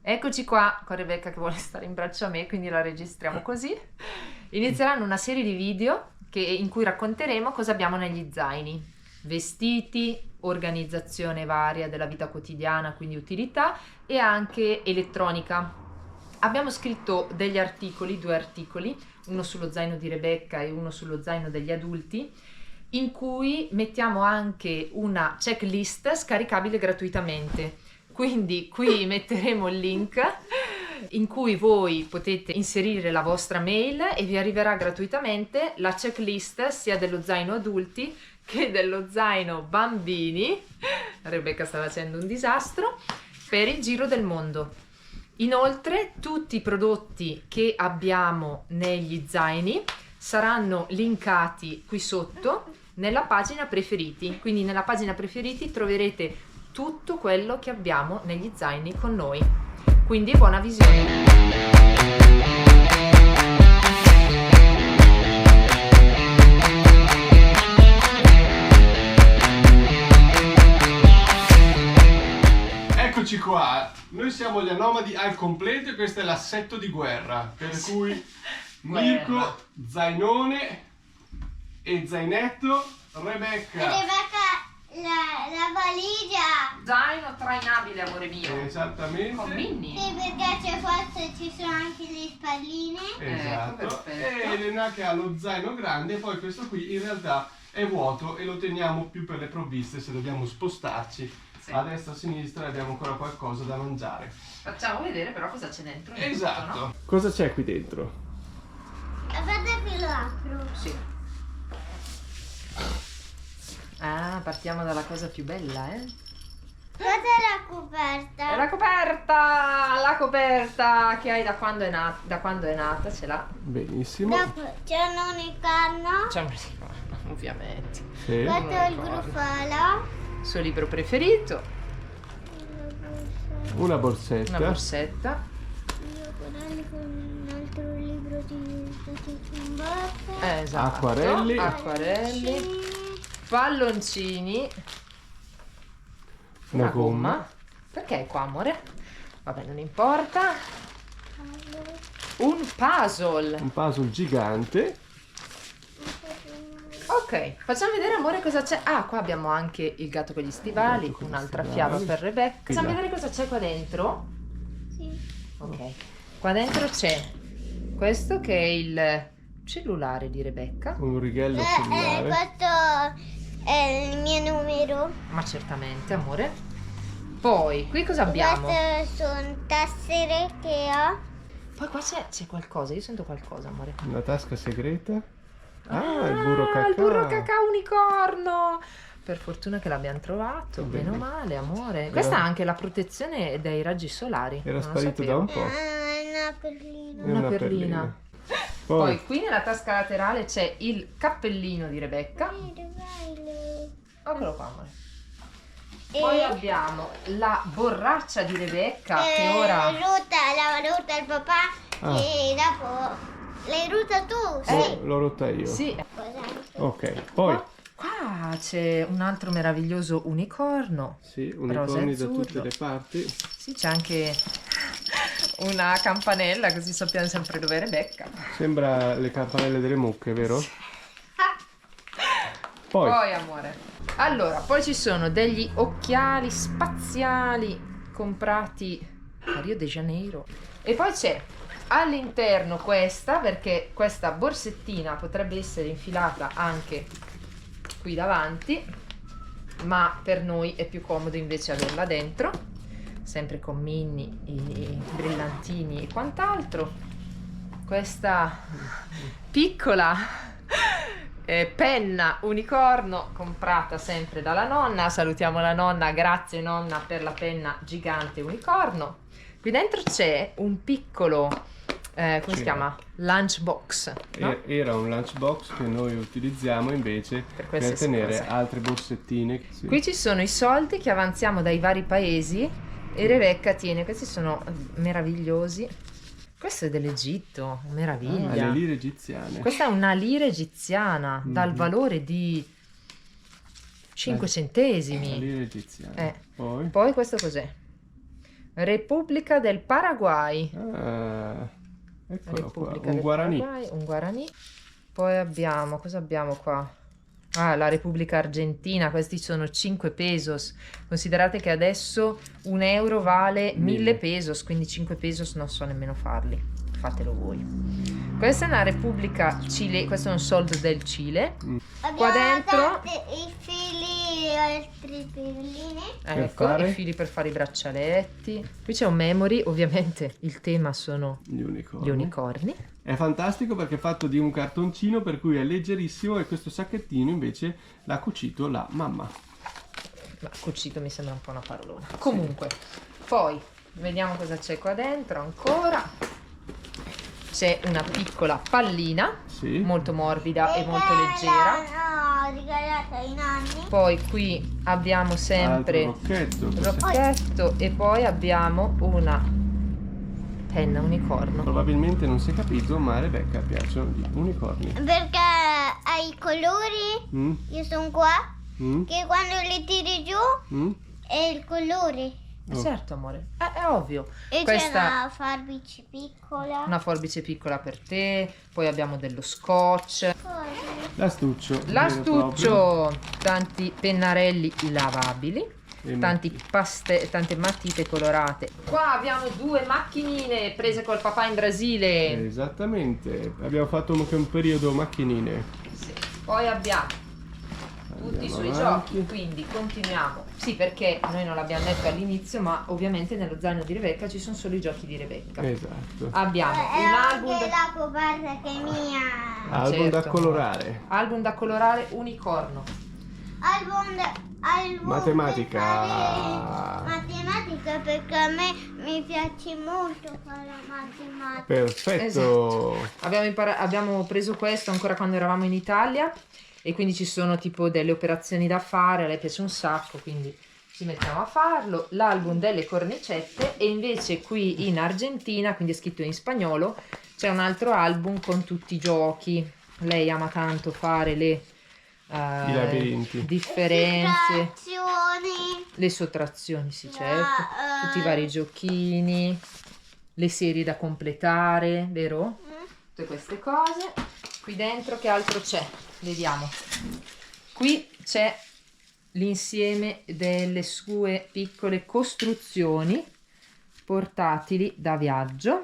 Eccoci qua con Rebecca che vuole stare in braccio a me, quindi la registriamo così. Inizieranno una serie di video in cui racconteremo cosa abbiamo negli zaini. Vestiti, organizzazione varia della vita quotidiana, quindi utilità, e anche elettronica. Abbiamo scritto degli articoli, 2 articoli, uno sullo zaino di Rebecca e uno sullo zaino degli adulti, in cui mettiamo anche una checklist scaricabile gratuitamente. Quindi qui metteremo il link in cui voi potete inserire la vostra mail e vi arriverà gratuitamente la checklist sia dello zaino adulti che dello zaino bambini. Rebecca sta facendo un disastro, per il giro del mondo. Inoltre tutti i prodotti che abbiamo negli zaini saranno linkati qui sotto nella pagina preferiti. Quindi nella pagina preferiti troverete tutto quello che abbiamo negli zaini con noi. Quindi buona visione. Eccoci qua, noi siamo gli Anomadi al completo e questo è l'assetto di guerra, per cui Mirko, zainone e zainetto, Rebecca la valigia. Zaino trainabile, amore mio. Esattamente. Con Minnie. Sì, perché forse ci sono anche le spalline. Esatto. Perfetto. E Elena che ha lo zaino grande e poi questo qui in realtà è vuoto e lo teniamo più per le provviste se dobbiamo spostarci. Sì. A destra e a sinistra abbiamo ancora qualcosa da mangiare. Facciamo vedere però cosa c'è dentro. Esatto. Tutto, no? Cosa c'è qui dentro? Guarda che lo apro. Sì. Ah, partiamo dalla cosa più bella, eh? Questa è la coperta. È la coperta che hai da quando è nata, ce l'ha. Benissimo. Dopo c'è un unicorno. C'è un ovviamente. Sì. Questo è il grufolo. Suo libro preferito, Una borsetta. una borsetta. Io con un altro libro di Ciumbotte. Esatto. Acquarelli. Acquarelli. Palloncini. Una gomma. Perché è qua, amore? Vabbè, non importa. Un puzzle. Un puzzle gigante. Ok, facciamo vedere, amore, cosa c'è. Ah, qua abbiamo anche il gatto con gli stivali, con gli un'altra stivali. fiaba per Rebecca. Facciamo Là. vedere cosa c'è qua dentro. Sì. Ok, qua dentro c'è questo che è il cellulare di Rebecca. Un righello cellulare. Questo è il mio numero. Ma certamente, amore. Poi, qui cosa abbiamo? Queste sono tessere che ho. Poi qua c'è qualcosa, io sento qualcosa, amore. Una tasca segreta. Ah, il burro cacao. Il burro cacao unicorno! Per fortuna che l'abbiamo trovato, Bene. meno male, amore. Questa ha anche la protezione dai raggi solari. Era non lo sparito da sapevo. un po'. Una perlina. E Una perlina. Poi, Poi qui nella tasca laterale c'è il cappellino di Rebecca. Eccolo qua, amore. Poi abbiamo la borraccia di Rebecca che ora... l'ha ruta il papà Ah. e dopo l'hai ruta tu, sì. l'ho rotta io. Sì, Ok, poi. qua c'è un altro meraviglioso unicorno. Sì, Rosa e unicorni da azzurro. tutte le parti. Sì, c'è anche una campanella, così sappiamo sempre dove è Rebecca. Sembra le campanelle delle mucche, vero? Poi, Poi, amore. Allora, poi ci sono degli occhiali spaziali comprati a Rio de Janeiro. E poi c'è all'interno questa, perché questa borsettina potrebbe essere infilata anche qui davanti, ma per noi è più comodo invece averla dentro, sempre con Minnie, i brillantini e quant'altro. Questa piccola penna unicorno comprata sempre dalla nonna. Salutiamo la nonna, grazie nonna per la penna gigante unicorno. Qui dentro c'è un piccolo come si chiama? Lunchbox, no? era un lunchbox che noi utilizziamo invece per queste tenere cose. altre borsettine. Sì. Qui ci sono i soldi che avanziamo dai vari paesi e Rebecca tiene, questi sono meravigliosi. Questo è dell'Egitto, meraviglia. Le lire egiziane. Questa è una lira egiziana dal valore di 5 centesimi. Le lire egiziane. Poi questo cos'è? Repubblica del Paraguay. Eccolo qua, Repubblica un del Guarani. Paraguay, un Guarani. Poi abbiamo, cosa abbiamo qua? Ah, la Repubblica Argentina, questi sono 5 pesos. Considerate che adesso un euro vale 1000 pesos, quindi 5 pesos non so nemmeno farli. Fatelo voi. Questa è una Repubblica Cile, questo è un soldo del Cile. Qua dentro i fili e altri perline. ecco, i fili per fare i braccialetti. Qui c'è un memory, ovviamente il tema sono Gli gli unicorni. È fantastico perché è fatto di un cartoncino, per cui è leggerissimo, e questo sacchettino invece l'ha cucito la mamma. Ma cucito mi sembra un po' una parolona. Comunque, poi vediamo cosa c'è qua dentro ancora. C'è una piccola pallina, Sì. molto morbida e molto leggera. No, regalata ai nonni. Poi qui abbiamo sempre Altro rocchetto. il rocchetto e poi abbiamo una penna unicorno. Probabilmente non si è capito, ma a Rebecca piacciono gli unicorni. Perché hai i colori, io sono qua, che quando li tiri giù è il colore. Certo amore, è ovvio. E Questa c'è una forbice piccola. una forbice piccola per te, poi abbiamo dello scotch, L'astuccio. l'astuccio, tanti pennarelli lavabili, E tante matite colorate. Qua abbiamo 2 macchinine prese col papà in Brasile. Esattamente, abbiamo fatto anche un periodo macchinine. Sì. Poi abbiamo tutti i suoi avanti. giochi, quindi continuiamo. Sì, perché noi non l'abbiamo detto all'inizio, ma ovviamente nello zaino di Rebecca ci sono solo i giochi di Rebecca. Esatto. Abbiamo È un album anche la coperta che è mia. Album da certo. colorare. album da colorare unicorno. Album Matematica. matematica, perché a me mi piace molto fare la matematica. Perfetto. Esatto. Abbiamo preso questo ancora quando eravamo in Italia e quindi ci sono tipo delle operazioni da fare, a lei piace un sacco, quindi ci mettiamo a farlo. L'album delle cornicette, e invece qui in Argentina, quindi è scritto in spagnolo, c'è un altro album con tutti i giochi. Lei ama tanto fare le I labirinti. differenze, Sottrazioni. le sottrazioni, sì certo, tutti i vari giochini, le serie da completare, vero? Tutte queste cose. Qui dentro che altro c'è? Vediamo. Qui c'è l'insieme delle sue piccole costruzioni portatili da viaggio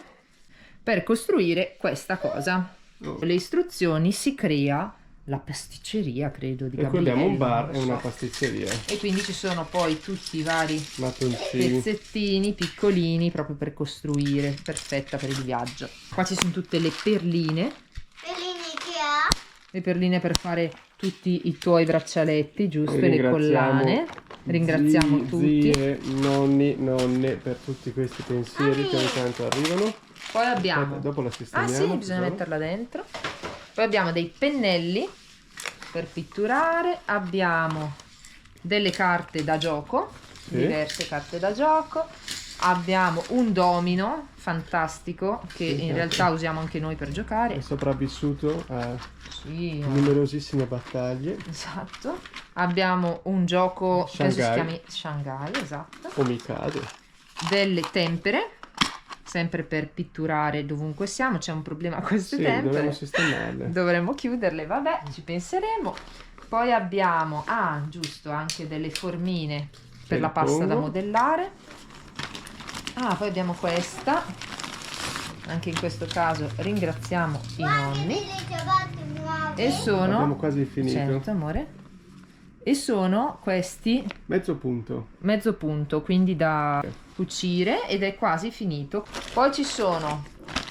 per costruire questa cosa. Le istruzioni: si crea la pasticceria, credo, di E qui abbiamo un Gabriella, bar non e lo una so. pasticceria. E quindi ci sono poi tutti i vari Mattoncini. pezzettini piccolini proprio per costruire, perfetta per il viaggio. Qua ci sono tutte le perline Che ha? per fare tutti i tuoi braccialetti, giusto, E e le collane. Ringraziamo tutti. Zie, nonni, nonne per tutti questi pensieri che ogni tanto arrivano. Poi abbiamo Dopo la ah sistemiamo. sì, bisogna tesoro. metterla dentro. Poi abbiamo dei pennelli per pitturare, abbiamo delle carte da gioco, Sì. diverse carte da gioco, abbiamo un domino fantastico che Sì, in realtà usiamo anche noi per È giocare. sopravvissuto a Sì, numerosissime battaglie. esatto. Abbiamo un gioco penso si Shanghai. chiami Shanghai, esatto. O Mikado. Delle tempere, sempre per pitturare dovunque siamo. C'è un problema con queste Sì, tempere. dovremmo sistemarle. Dovremmo chiuderle, vabbè, ci penseremo. Poi abbiamo, giusto, anche delle formine per la pasta da pongo. modellare. Poi abbiamo questa. Anche in questo caso ringraziamo i nonni. Delle ciabatte nuove. E sono... Abbiamo quasi finito. Certo, amore. E sono questi Mezzo punto. mezzo punto, quindi da cucire, ed è quasi finito. Poi ci sono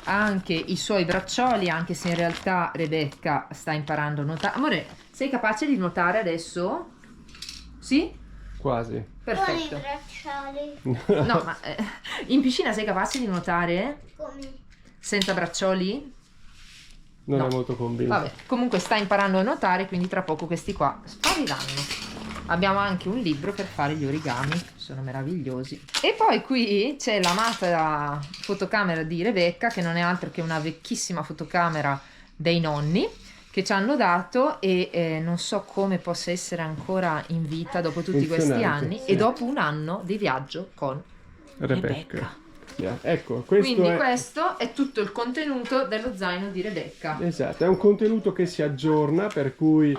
anche i suoi braccioli, anche se in realtà Rebecca sta imparando a nuotare. Amore, sei capace di nuotare adesso? Sì? Quasi. Con i Perfetto. bracciali. No, ma in piscina sei capace di nuotare Come? senza braccioli? Non No. è molto convinto. Vabbè, comunque sta imparando a nuotare, quindi tra poco questi qua spariranno. Abbiamo anche un libro per fare gli origami, sono meravigliosi. E poi qui c'è l'amata fotocamera di Rebecca, che non è altro che una vecchissima fotocamera dei nonni che ci hanno dato, e non so come possa essere ancora in vita dopo tutti questi Funzionante, anni, sì. e dopo un anno di viaggio con Rebecca. Ecco, questo quindi questo è tutto il contenuto dello zaino di Rebecca. Esatto, è un contenuto che si aggiorna, per cui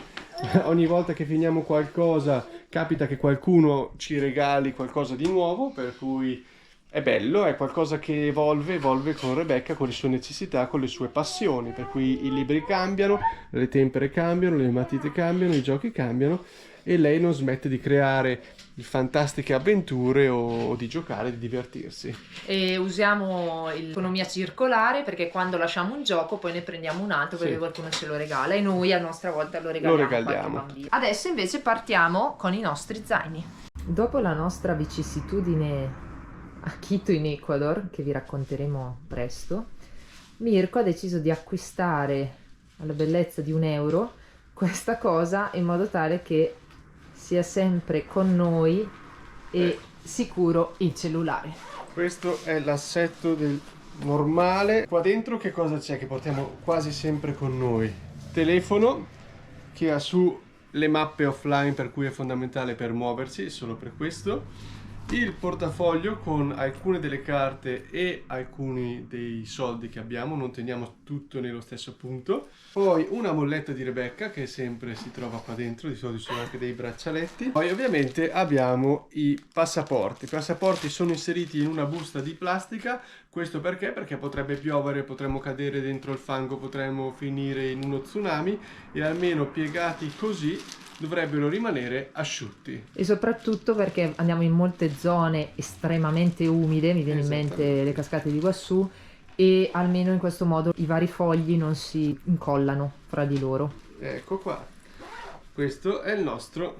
ogni volta che finiamo qualcosa capita che qualcuno ci regali qualcosa di nuovo, per cui è bello, è qualcosa che evolve con Rebecca, con le sue necessità, con le sue passioni, per cui i libri cambiano, le tempere cambiano, le matite cambiano, i giochi cambiano e lei non smette di creare fantastiche avventure o di giocare, di divertirsi. E usiamo l'economia circolare, perché quando lasciamo un gioco poi ne prendiamo un altro perché Sì. qualcuno ce lo regala e noi a nostra volta lo regaliamo. a qualche bambino. Adesso invece partiamo con i nostri zaini. Dopo la nostra vicissitudine a Quito in Ecuador, che vi racconteremo presto, Mirko ha deciso di acquistare alla bellezza di €1 questa cosa in modo tale che sia sempre con noi e sicuro il cellulare. Questo è l'assetto del normale. Qua dentro che cosa c'è che portiamo quasi sempre con noi? Telefono che ha su le mappe offline, per cui è fondamentale per muoversi, solo per questo. Il portafoglio con alcune delle carte e alcuni dei soldi che abbiamo, non teniamo tutto nello stesso punto. Poi una molletta di Rebecca che sempre si trova qua dentro, di solito sono anche dei braccialetti. Poi ovviamente abbiamo i passaporti. I passaporti sono inseriti in una busta di plastica. Questo perché? Perché potrebbe piovere, potremmo cadere dentro il fango, potremmo finire in uno tsunami, e almeno piegati così dovrebbero rimanere asciutti. E soprattutto perché andiamo in molte zone estremamente umide, mi viene in mente le cascate di Iguassù, e almeno in questo modo i vari fogli non si incollano fra di loro. Ecco qua, questo è il nostro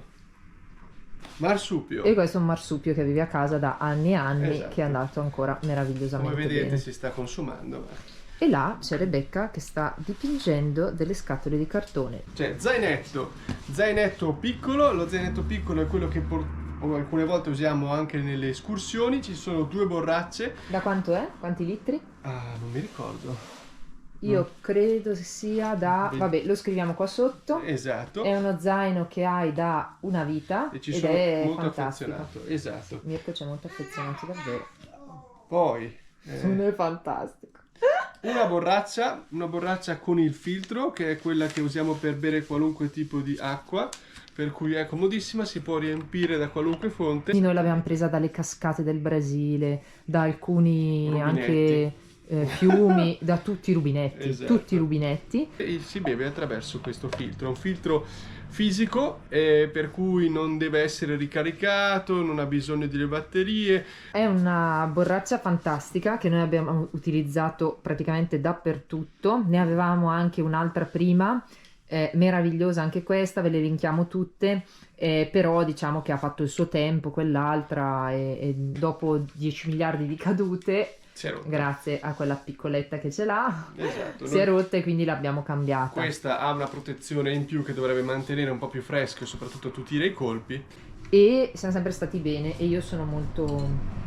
marsupio. E questo è un marsupio che vive a casa da anni e anni, Esatto. che è andato ancora meravigliosamente Come vedete bene. si sta consumando. E là c'è Rebecca che sta dipingendo delle scatole di cartone. Cioè, zainetto piccolo. Lo zainetto piccolo è quello che alcune volte usiamo anche nelle escursioni. Ci sono 2 borracce. Da quanto è? Quanti litri? Ah, non mi ricordo. Io credo sia da... Vabbè, lo scriviamo qua sotto. Esatto. È uno zaino che hai da una vita E ci ed sono è molto fantastico. affezionato. Esatto. Mirko c'è molto affezionato davvero. Poi Non è fantastico. una borraccia con il filtro, che è quella che usiamo per bere qualunque tipo di acqua, per cui è comodissima, si può riempire da qualunque fonte. Noi l'abbiamo presa dalle cascate del Brasile, da alcuni Rubinetti. anche fiumi, da tutti i rubinetti, Esatto. tutti i rubinetti. E si beve attraverso questo filtro, un filtro fisico, per cui non deve essere ricaricato, non ha bisogno delle batterie. È una borraccia fantastica che noi abbiamo utilizzato praticamente dappertutto. Ne avevamo anche un'altra prima, meravigliosa anche questa, ve le linkiamo tutte, però diciamo che ha fatto il suo tempo quell'altra, e dopo 10 miliardi di cadute, Si è rotta. grazie a quella piccoletta che ce l'ha, Esatto. si è rotta e quindi l'abbiamo cambiata. Questa ha una protezione in più che dovrebbe mantenere un po' più fresco e soprattutto tu tira i colpi. E siamo sempre stati bene e io sono molto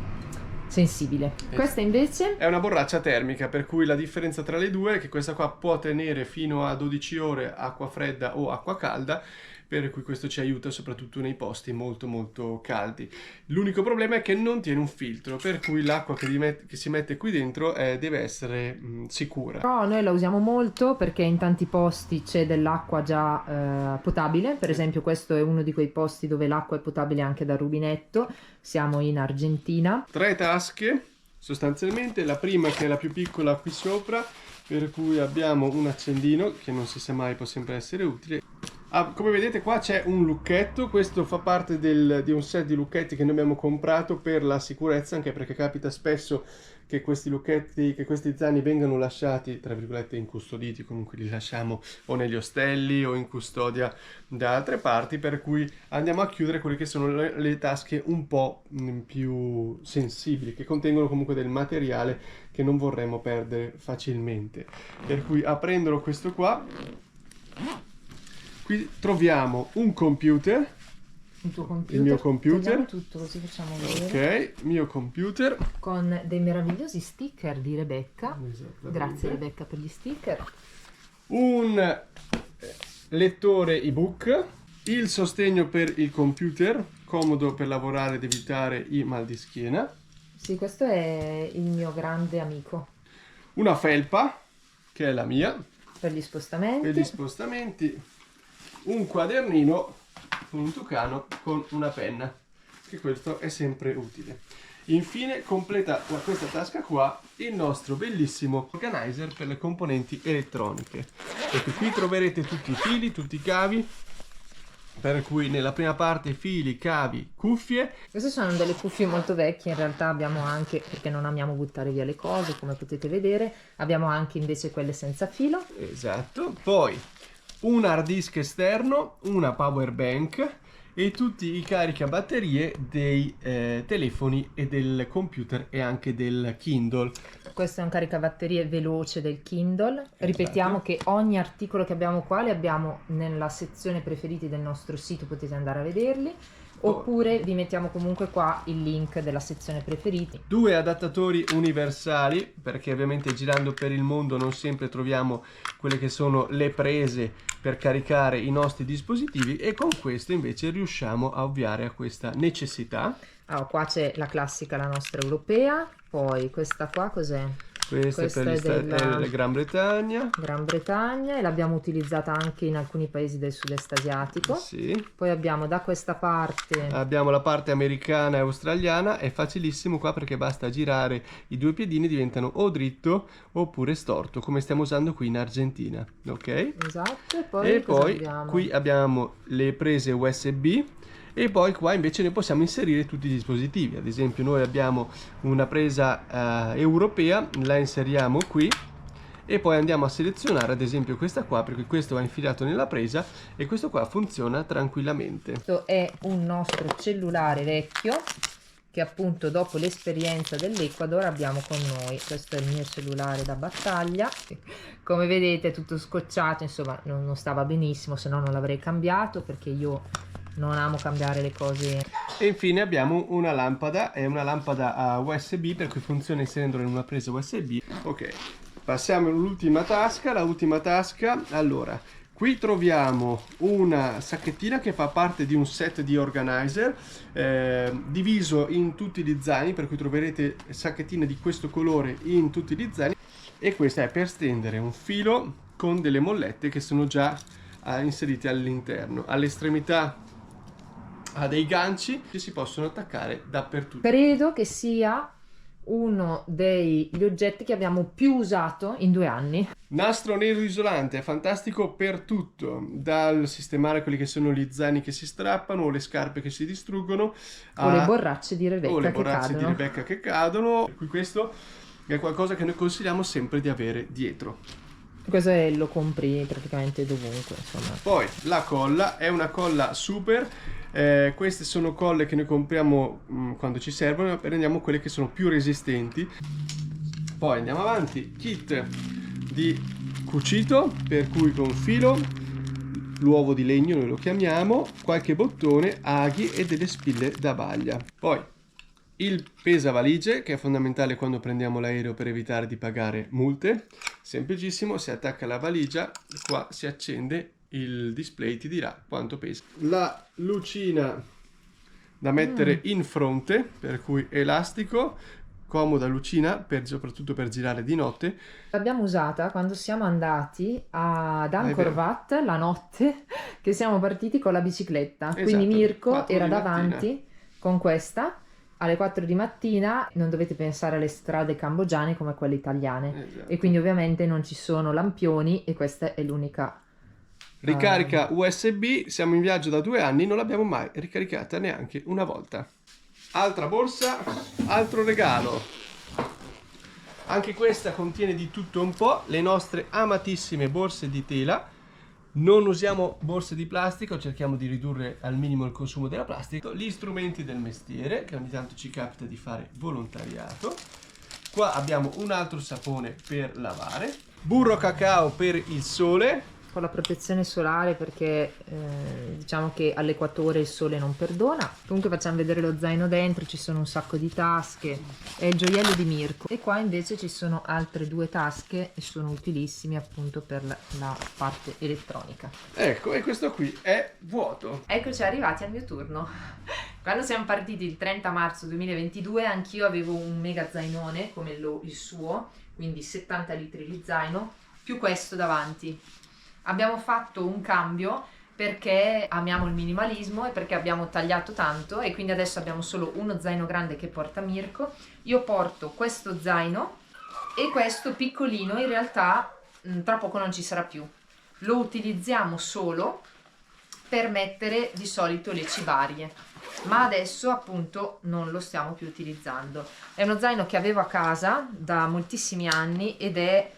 sensibile. Questa invece È una borraccia termica, per cui la differenza tra le due è che questa qua può tenere fino a 12 ore acqua fredda o acqua calda, per cui questo ci aiuta soprattutto nei posti molto molto caldi. L'unico problema è che non tiene un filtro, per cui l'acqua che si mette qui dentro deve essere sicura. però noi la usiamo molto perché in tanti posti c'è dell'acqua già potabile. Per esempio questo è uno di quei posti dove l'acqua è potabile anche dal rubinetto. Siamo in Argentina. 3 tasche sostanzialmente, la prima che è la più piccola qui sopra, per cui abbiamo un accendino che non si sa mai, può sempre essere utile. Come vedete qua c'è un lucchetto, questo fa parte di un set di lucchetti che noi abbiamo comprato per la sicurezza, anche perché capita spesso che questi lucchetti, che questi zaini vengano lasciati, tra virgolette, incustoditi, comunque li lasciamo o negli ostelli o in custodia da altre parti, per cui andiamo a chiudere quelle che sono le tasche un po' più sensibili, che contengono comunque del materiale che non vorremmo perdere facilmente. Per cui aprendolo questo qua, qui troviamo un computer. Il tuo computer. Il mio computer. Togliamo tutto così facciamo vedere. Ok, mio computer. Con dei meravigliosi sticker di Rebecca. Esattamente. Grazie Rebecca per gli sticker. Un lettore ebook, il sostegno per il computer, comodo per lavorare ed evitare i mal di schiena. Sì, questo è il mio grande amico. Una felpa, che è la mia. Per gli spostamenti. Per gli spostamenti. Un quadernino con un tucano con una penna, che questo è sempre utile. Infine completa questa tasca qua il nostro bellissimo organizer per le componenti elettroniche. Ecco, qui troverete tutti i fili, tutti i cavi, per cui nella prima parte fili, cavi, cuffie. Queste sono delle cuffie molto vecchie, in realtà abbiamo anche, perché non amiamo buttare via le cose, come potete vedere, abbiamo anche invece quelle senza filo. Esatto, poi un hard disk esterno, una power bank e tutti i caricabatterie dei telefoni e del computer e anche del Kindle. Questo è un caricabatterie veloce del Kindle. Ripetiamo che ogni articolo che abbiamo qua li abbiamo nella sezione preferiti del nostro sito, potete andare a vederli. Oppure vi mettiamo comunque qua il link della sezione preferiti. 2 adattatori universali, perché ovviamente girando per il mondo non sempre troviamo quelle che sono le prese per caricare i nostri dispositivi, e con questo invece riusciamo a ovviare a questa necessità. Allora, qua c'è la classica, la nostra europea, poi questa qua cos'è? Questa è della Gran Bretagna. Gran Bretagna, e l'abbiamo utilizzata anche in alcuni paesi del sud-est asiatico. Sì. Poi abbiamo da questa parte... Abbiamo la parte americana e australiana, è facilissimo qua perché basta girare i due piedini, diventano o dritto oppure storto, come stiamo usando qui in Argentina, ok? Esatto, e poi abbiamo? Qui abbiamo le prese USB. E poi qua invece noi possiamo inserire tutti i dispositivi. Ad esempio noi abbiamo una presa europea, la inseriamo qui e poi andiamo a selezionare ad esempio questa qua, perché questo va infilato nella presa e questo qua funziona tranquillamente. Questo è un nostro cellulare vecchio che appunto dopo l'esperienza dell'Ecuador abbiamo con noi. Questo è il mio cellulare da battaglia, come vedete è tutto scocciato, insomma non stava benissimo, se no non l'avrei cambiato, perché io non amo cambiare le cose. E infine abbiamo una lampada, è una lampada a USB, per cui funziona inserendola in una presa USB. Ok, passiamo all'ultima tasca. La ultima tasca, allora, qui troviamo una sacchettina che fa parte di un set di organizer diviso in tutti gli zaini, per cui troverete sacchettine di questo colore in tutti gli zaini, e questa è per stendere un filo con delle mollette che sono già inserite all'interno. All'estremità ha dei ganci che si possono attaccare dappertutto. Credo che sia uno degli oggetti che abbiamo più usato in 2 anni. Nastro nero isolante, è fantastico per tutto, dal sistemare quelli che sono gli zaini che si strappano o le scarpe che si distruggono, o le borracce di Rebecca che cadono. Qui questo è qualcosa che noi consigliamo sempre di avere dietro. Questo lo compri praticamente dovunque, insomma. Poi la colla è una colla super. Queste sono colle che noi compriamo quando ci servono, e prendiamo quelle che sono più resistenti. Poi andiamo avanti, kit di cucito, per cui con filo, l'uovo di legno noi lo chiamiamo, qualche bottone, aghi e delle spille da baglia. Poi il pesavaligie, che è fondamentale quando prendiamo l'aereo per evitare di pagare multe. Semplicissimo, si attacca la valigia, qua si accende, il display ti dirà quanto pesa. La lucina da mettere in fronte, per cui elastico, comoda lucina, soprattutto per girare di notte. L'abbiamo usata quando siamo andati ad Angkor Wat la notte, che siamo partiti con la bicicletta. Esatto, quindi Mirko era davanti con questa. Alle 4 di mattina non dovete pensare alle strade cambogiane come quelle italiane. Esatto. E quindi ovviamente non ci sono lampioni, e questa è l'unica ricarica USB. Siamo in viaggio da 2 anni, non l'abbiamo mai ricaricata neanche una volta. Altra borsa, altro regalo. Anche questa contiene di tutto un po', le nostre amatissime borse di tela. Non usiamo borse di plastica, cerchiamo di ridurre al minimo il consumo della plastica. Gli strumenti del mestiere, che ogni tanto ci capita di fare volontariato. Qua abbiamo un altro sapone per lavare. Burro cacao per il sole. Con la protezione solare, perché diciamo che all'equatore il sole non perdona. Comunque facciamo vedere lo zaino dentro, ci sono un sacco di tasche, è il gioiello di Mirko. E qua invece ci sono altre 2 tasche e sono utilissimi appunto per la parte elettronica. Ecco, e questo qui è vuoto. Eccoci arrivati al mio turno. Quando siamo partiti il 30 marzo 2022 anch'io avevo un mega zainone come il suo, quindi 70 litri di zaino, più questo davanti. Abbiamo fatto un cambio perché amiamo il minimalismo e perché abbiamo tagliato tanto e quindi adesso abbiamo solo uno zaino grande che porta Mirko. Io porto questo zaino e questo piccolino in realtà tra poco non ci sarà più. Lo utilizziamo solo per mettere di solito le cibarie, ma adesso appunto non lo stiamo più utilizzando. È uno zaino che avevo a casa da moltissimi anni ed è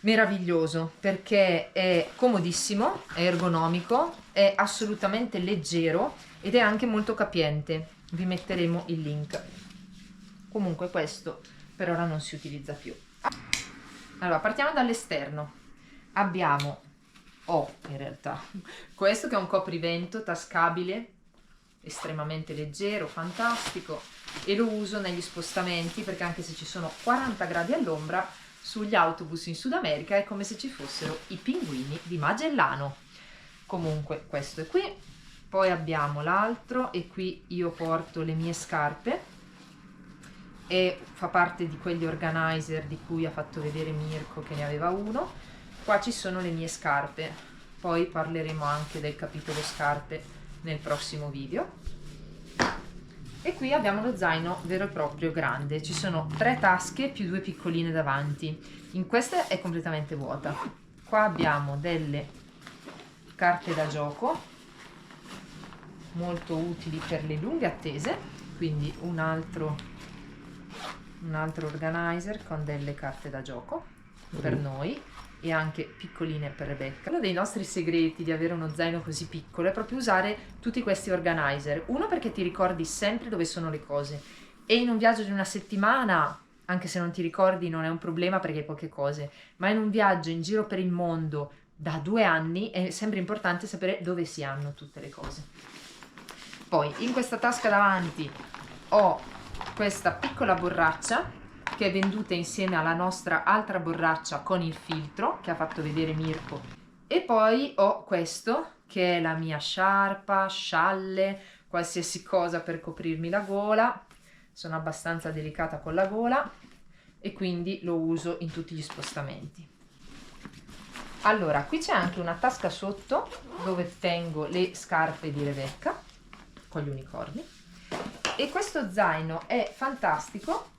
meraviglioso perché è comodissimo, è ergonomico, è assolutamente leggero ed è anche molto capiente. Vi metteremo il link. Comunque questo per ora non si utilizza più. Allora, partiamo dall'esterno. Abbiamo in realtà questo che è un coprivento tascabile, estremamente leggero, fantastico, e lo uso negli spostamenti perché anche se ci sono 40 gradi all'ombra sugli autobus in Sud America è come se ci fossero i pinguini di Magellano. Comunque questo è qui. Poi abbiamo l'altro e qui io porto le mie scarpe e fa parte di quegli organizer di cui ha fatto vedere Mirko che ne aveva uno. Qua ci sono le mie scarpe, poi parleremo anche del capitolo scarpe nel prossimo video. E qui abbiamo lo zaino vero e proprio grande, ci sono 3 tasche più 2 piccoline davanti. In questa è completamente vuota. Qua abbiamo delle carte da gioco molto utili per le lunghe attese, quindi un altro organizer con delle carte da gioco per noi e anche piccoline per Rebecca. Uno dei nostri segreti di avere uno zaino così piccolo è proprio usare tutti questi organizer. Uno, perché ti ricordi sempre dove sono le cose e in un viaggio di una settimana, anche se non ti ricordi non è un problema perché hai poche cose, ma in un viaggio in giro per il mondo da 2 anni è sempre importante sapere dove si hanno tutte le cose. Poi in questa tasca davanti ho questa piccola borraccia che è venduta insieme alla nostra altra borraccia con il filtro che ha fatto vedere Mirko, e poi ho questo che è la mia sciarpa, scialle, qualsiasi cosa per coprirmi la gola. Sono abbastanza delicata con la gola e quindi lo uso in tutti gli spostamenti. Allora, qui c'è anche una tasca sotto dove tengo le scarpe di Rebecca con gli unicorni, e questo zaino è fantastico.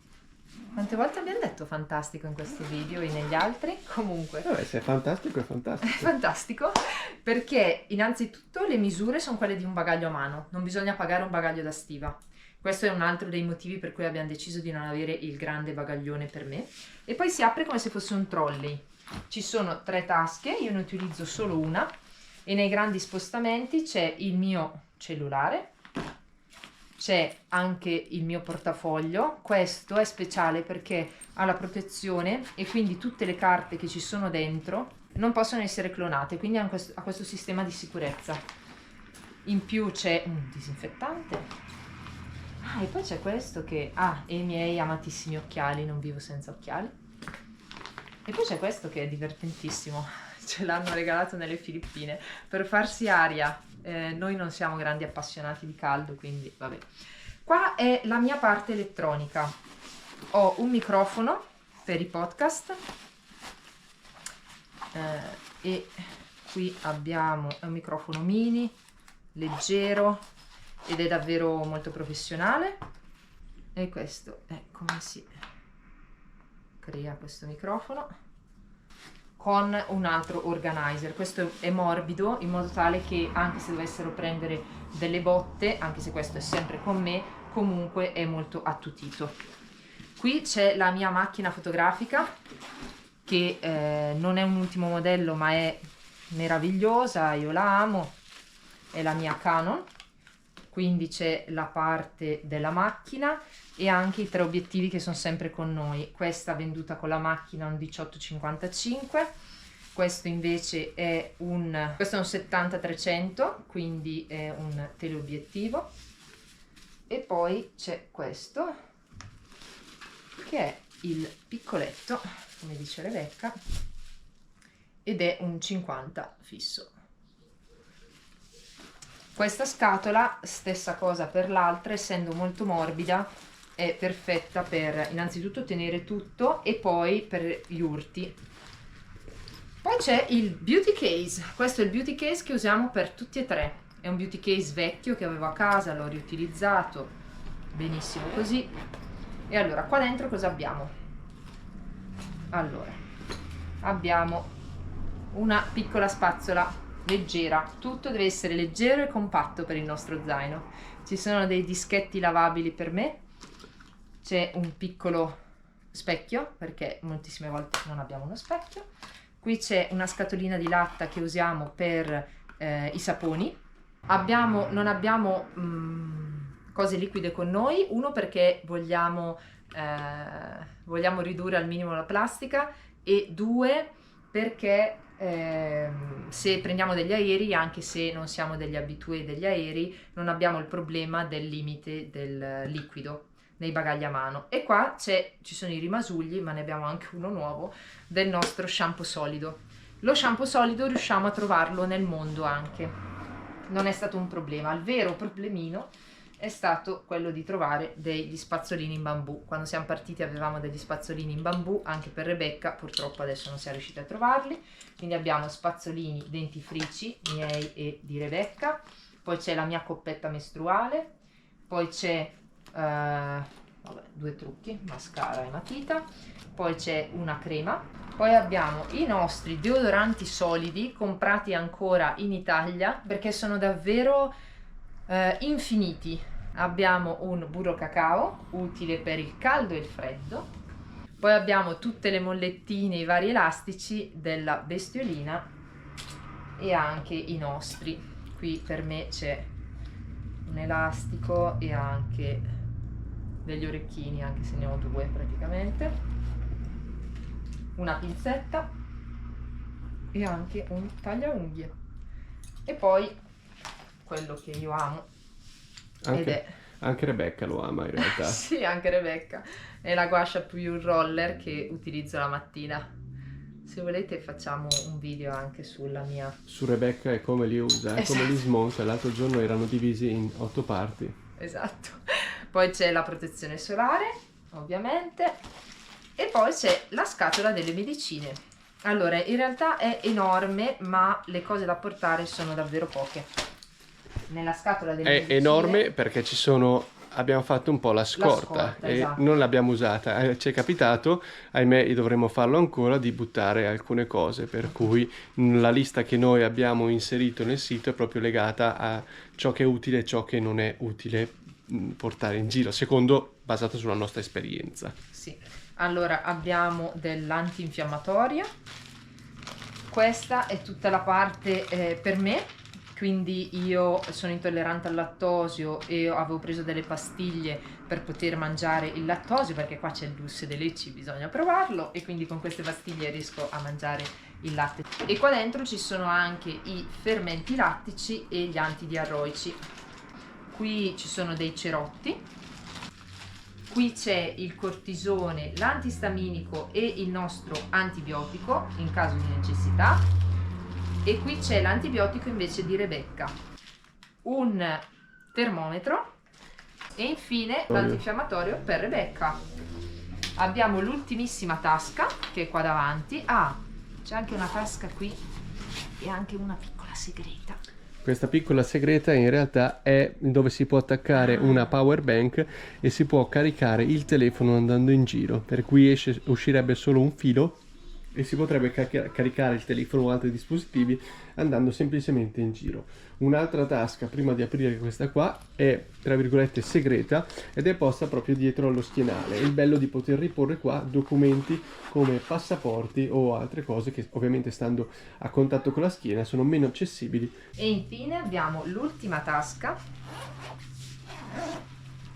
Quante volte abbiamo detto fantastico in questo video e negli altri? Comunque se è fantastico è fantastico. è fantastico perché innanzitutto le misure sono quelle di un bagaglio a mano, non bisogna pagare un bagaglio da stiva. Questo è un altro dei motivi per cui abbiamo deciso di non avere il grande bagaglione per me. E poi si apre come se fosse un trolley. Ci sono 3 tasche, io ne utilizzo solo una, e nei grandi spostamenti c'è il mio cellulare, c'è anche il mio portafoglio. Questo è speciale perché ha la protezione e quindi tutte le carte che ci sono dentro non possono essere clonate, quindi ha questo sistema di sicurezza. In più c'è un disinfettante. E poi c'è questo che e i miei amatissimi occhiali, non vivo senza occhiali. E poi c'è questo che è divertentissimo, ce l'hanno regalato nelle Filippine per farsi aria. Noi non siamo grandi appassionati di caldo, quindi vabbè. Qua è la mia parte elettronica. Ho un microfono per i podcast e qui abbiamo un microfono mini, leggero, ed è davvero molto professionale. E questo è come si crea questo microfono con un altro organizer. Questo è morbido in modo tale che anche se dovessero prendere delle botte, anche se questo è sempre con me, comunque è molto attutito. Qui c'è la mia macchina fotografica che non è un ultimo modello ma è meravigliosa, io la amo, è la mia Canon. Quindi c'è la parte della macchina e anche i 3 obiettivi che sono sempre con noi. Questa venduta con la macchina un 18-55, questo invece è un 70-300, quindi è un teleobiettivo. E poi c'è questo che è il piccoletto, come dice Rebecca, ed è un 50 fisso. Questa scatola, stessa cosa per l'altra, essendo molto morbida, è perfetta per innanzitutto tenere tutto e poi per gli urti. Poi c'è il beauty case. Questo è il beauty case che usiamo per tutti e tre. È un beauty case vecchio che avevo a casa, l'ho riutilizzato benissimo così. E allora, qua dentro cosa abbiamo? Allora, abbiamo una piccola spazzola leggera. Tutto deve essere leggero e compatto per il nostro zaino. Ci sono dei dischetti lavabili per me. C'è un piccolo specchio, perché moltissime volte non abbiamo uno specchio. Qui c'è una scatolina di latta che usiamo per i saponi. Non abbiamo cose liquide con noi, uno perché vogliamo ridurre al minimo la plastica, e due perché se prendiamo degli aerei, anche se non siamo degli abitué degli aerei, non abbiamo il problema del limite del liquido nei bagagli a mano. E qua ci sono i rimasugli, ma ne abbiamo anche uno nuovo, del nostro shampoo solido. Lo shampoo solido riusciamo a trovarlo nel mondo anche, non è stato un problema. Il vero problemino è stato quello di trovare degli spazzolini in bambù. Quando siamo partiti avevamo degli spazzolini in bambù anche per Rebecca, purtroppo adesso non siamo riusciti a trovarli, quindi abbiamo spazzolini dentifrici miei e di Rebecca, poi c'è la mia coppetta mestruale, poi c'è due trucchi, mascara e matita, poi c'è una crema, poi abbiamo i nostri deodoranti solidi comprati ancora in Italia perché sono davvero infiniti. Abbiamo un burro cacao utile per il caldo e il freddo, poi abbiamo tutte le mollettine, i vari elastici della bestiolina e anche i nostri. Qui per me c'è un elastico e anche degli orecchini, anche se ne ho due praticamente, una pinzetta e anche un tagliaunghie. E poi quello che io amo, anche Rebecca lo ama in realtà. sì, anche Rebecca, è la Gua Sha Pure Roller che utilizzo la mattina. Se volete facciamo un video anche sulla mia, su Rebecca e come li usa, esatto, come li smonta. L'altro giorno erano divisi in 8 parti. Esatto. Poi c'è la protezione solare, ovviamente, e poi c'è la scatola delle medicine. Allora, in realtà è enorme, ma le cose da portare sono davvero poche. Nella scatola delle medicine... È enorme perché abbiamo fatto un po' la scorta e esatto, non l'abbiamo usata. Ci è capitato, ahimè, e dovremmo farlo ancora, di buttare alcune cose, per cui la lista che noi abbiamo inserito nel sito è proprio legata a ciò che è utile e ciò che non è utile portare in giro, basato sulla nostra esperienza. Sì. Allora, abbiamo dell'antinfiammatorio. Questa è tutta la parte per me, quindi io sono intollerante al lattosio e avevo preso delle pastiglie per poter mangiare il lattosio, perché qua c'è il dulce de leche, bisogna provarlo, e quindi con queste pastiglie riesco a mangiare il latte. E qua dentro ci sono anche i fermenti lattici e gli antidiarroici. Qui ci sono dei cerotti, qui c'è il cortisone, l'antistaminico e il nostro antibiotico in caso di necessità, e qui c'è l'antibiotico invece di Rebecca, un termometro e infine l'antinfiammatorio per Rebecca. Abbiamo l'ultimissima tasca che è qua davanti. C'è anche una tasca qui e anche una piccola segreta. Questa piccola segreta in realtà è dove si può attaccare una power bank e si può caricare il telefono andando in giro, per cui uscirebbe solo un filo e si potrebbe caricare il telefono o altri dispositivi andando semplicemente in giro. Un'altra tasca, prima di aprire questa qua, è tra virgolette segreta ed è posta proprio dietro allo schienale. Il bello di poter riporre qua documenti come passaporti o altre cose che ovviamente stando a contatto con la schiena sono meno accessibili. E infine abbiamo l'ultima tasca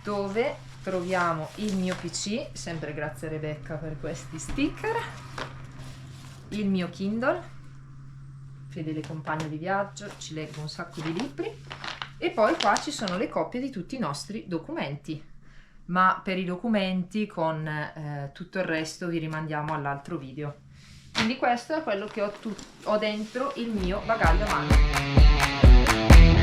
dove troviamo il mio PC, sempre grazie a Rebecca per questi sticker, il mio Kindle, fedele compagno di viaggio, ci leggo un sacco di libri, e poi qua ci sono le copie di tutti i nostri documenti, ma per i documenti con tutto il resto vi rimandiamo all'altro video. Quindi questo è quello che ho dentro il mio bagaglio a mano.